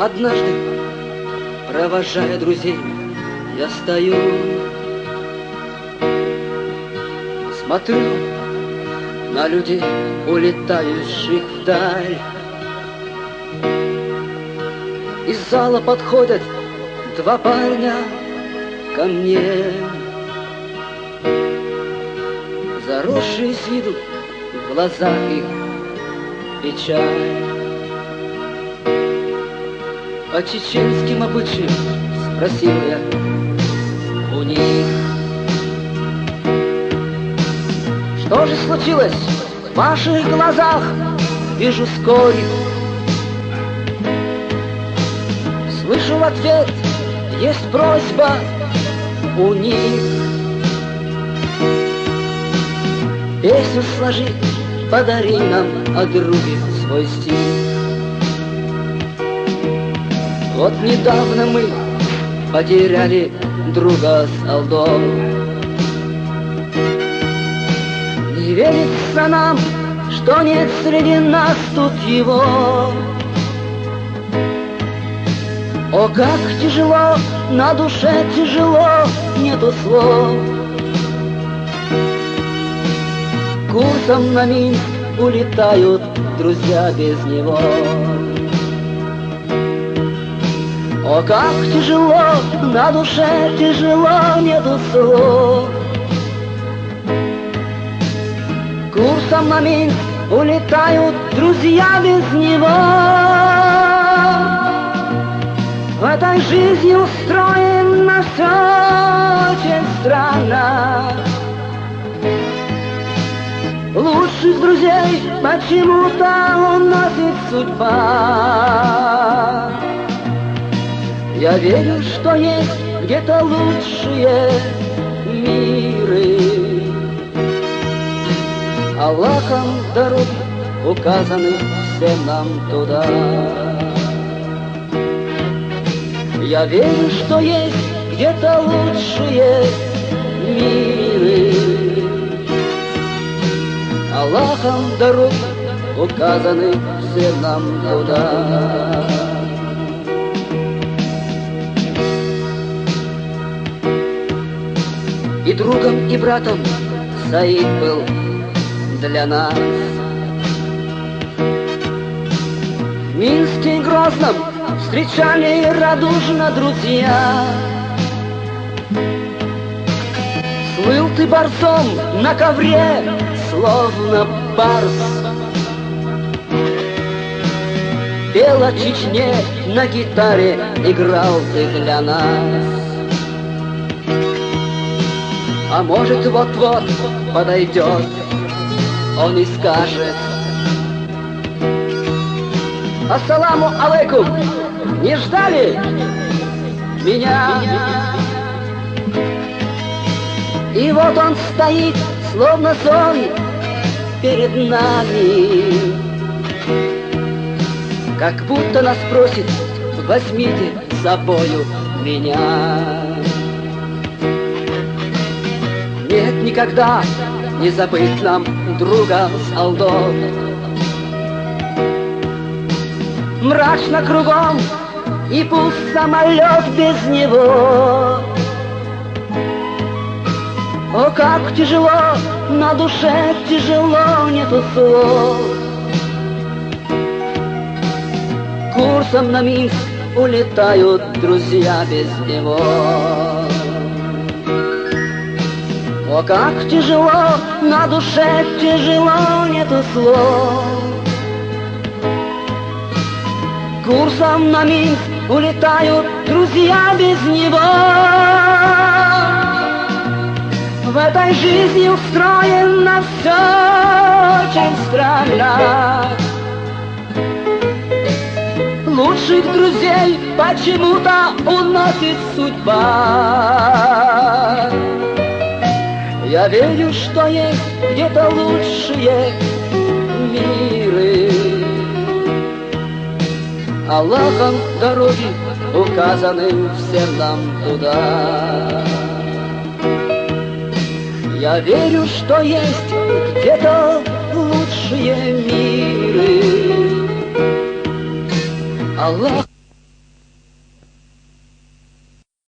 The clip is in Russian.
Однажды, провожая друзей, я стою, смотрю на людей, улетающих вдаль. Из зала подходят два парня ко мне, заросшие с виду, в глазах их печаль. По чеченским обычаям спросил я у них: что же случилось в ваших глазах? Вижу скорик. Слышу в ответ: есть просьба у них. Песню сложи, подари нам, о друге, свой стих. Вот недавно мы потеряли друга с Алдов. Не верится нам, что нет среди нас тут его. О, как тяжело, на душе тяжело, нету слов. Курсом на Минск улетают друзья без него. О, как тяжело, на душе тяжело, нету слов. Курсом на Минск улетают друзья без него. В этой жизни устроено все очень странно. Лучших друзей почему-то уносит судьба. Я верю, что есть где-то лучшие миры. Аллахом дороги указаны всем нам туда. Я верю, что есть где-то лучшие миры. Аллахом дороги указаны всем нам туда. И другом, и братом Саид был для нас. В Минске и Грозном встречали радушно друзья. Слыл ты борцом на ковре, словно барс. Пел о Чечне на гитаре, играл ты для нас. А может, вот-вот подойдет он и скажет: ассаламу алейкум, не ждали меня? И вот он стоит, словно сон, перед нами, как будто нас просит: возьмите с собою меня. Нет, никогда не забыть нам друга с Алдов. Мрачно кругом, и пусть самолет без него. О, как тяжело, на душе тяжело, нету слов. Курсом на Минск улетают друзья без него. О, как тяжело, на душе тяжело, нету слов. Курсом на Минск улетают друзья без него. В этой жизни устроено все очень странно. Лучших друзей почему-то уносит судьба. Я верю, что есть где-то лучшие миры. Аллахом дороги указаны всем нам туда. Я верю, что есть где-то лучшие миры. Allah